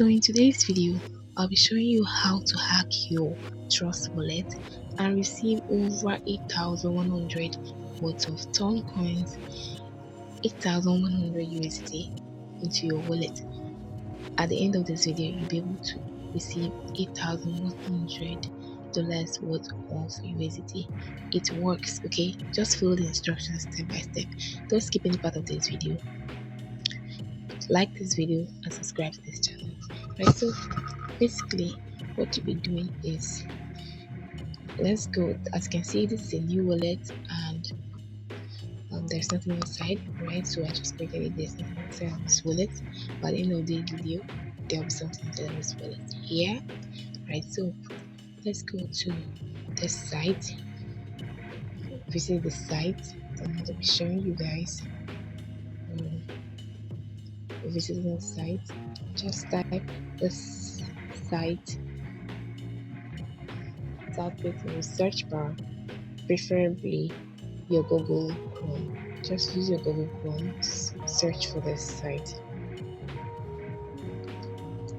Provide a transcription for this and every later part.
So in today's video, I'll be showing you how to hack your Trust wallet and receive over 8,100 worth of TONCOINS, 8,100 USD into your wallet. At the end of this video, you'll be able to receive $8,100 worth of USD. It works, okay? Just follow the instructions step by step. Don't skip any part of this video. Like this video and subscribe to this channel. Right, so basically what you'll be doing is, let's go. As you can see, this is a new wallet and there's nothing inside, right? So I just created it. There's nothing inside of this wallet, but at the end of the video there'll be something inside of this wallet here, right? So let's go to this site, visit the site. I'm going to be showing you guys visiting the site. Just type this site, type it in the search bar, preferably your Google Chrome. Just use your Google Chrome to search for this site.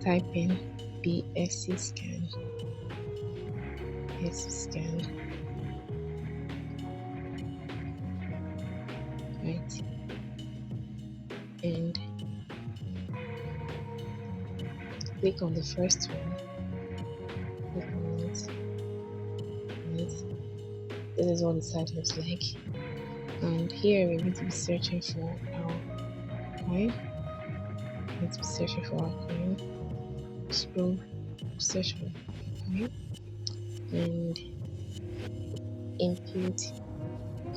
Type in BSC scan, right? And click on the first one. Click on it. This is what the site looks like. And here we're going to be searching for our coin. We're going to be searching for our coin. Scroll, search for coin, and input.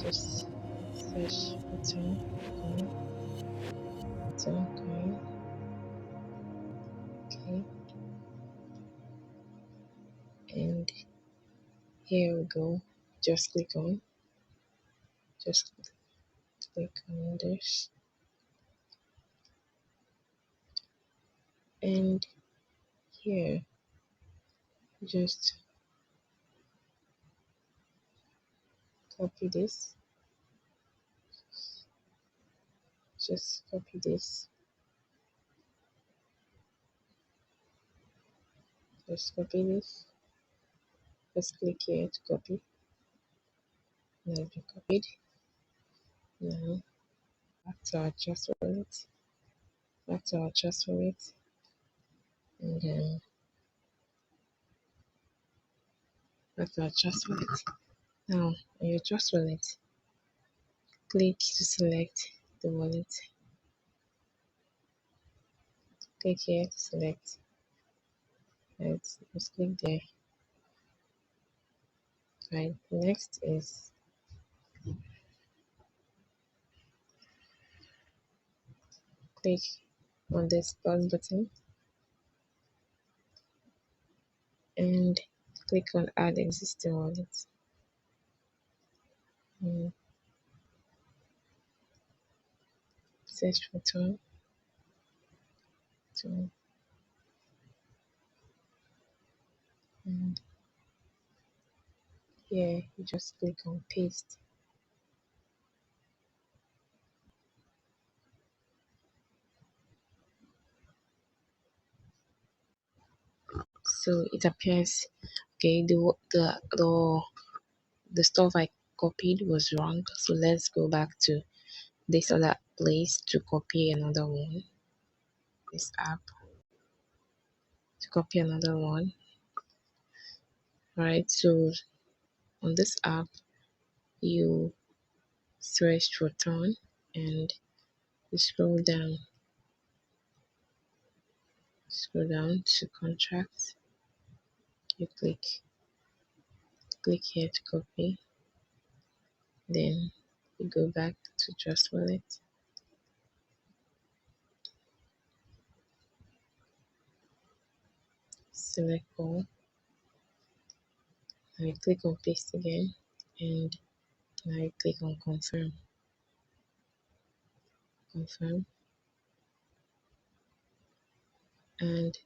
Just search for coin. Okay, and here we go. Just click on this, and here just copy this, just click here to copy. Now it's been copied. Now back to our Trust wallet, and then back to our Trust wallet. Now on your Trust wallet, click to select the wallet. Click here to select. Right, just click there. Right, next is click on this plus button and click on add existing wallet. Search for TON, and here you just click on paste. So it appears okay. The stuff I copied was wrong. So let's go back to this other place to copy another one. This app to copy another one. Right. So on this app, you search for TON and you scroll down to contracts. You click here to copy, then you go back to Trust Wallet, select all, and you click on paste again, and now you click on confirm, and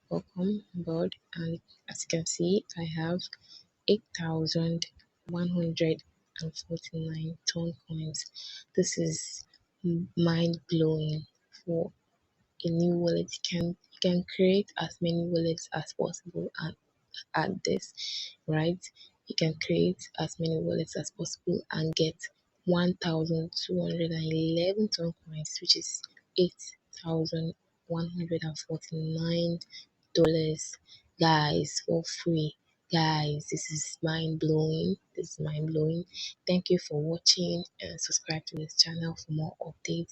welcome aboard. And as you can see, I have 8,149 TONCOINS. This is mind blowing. For a new wallet. You can create as many wallets as possible and at this, right? You can create as many wallets as possible and get 1,211 token coins, which is $8,149, guys, for free. Guys, this is mind blowing. This is mind blowing. Thank you for watching and subscribe to this channel for more updates.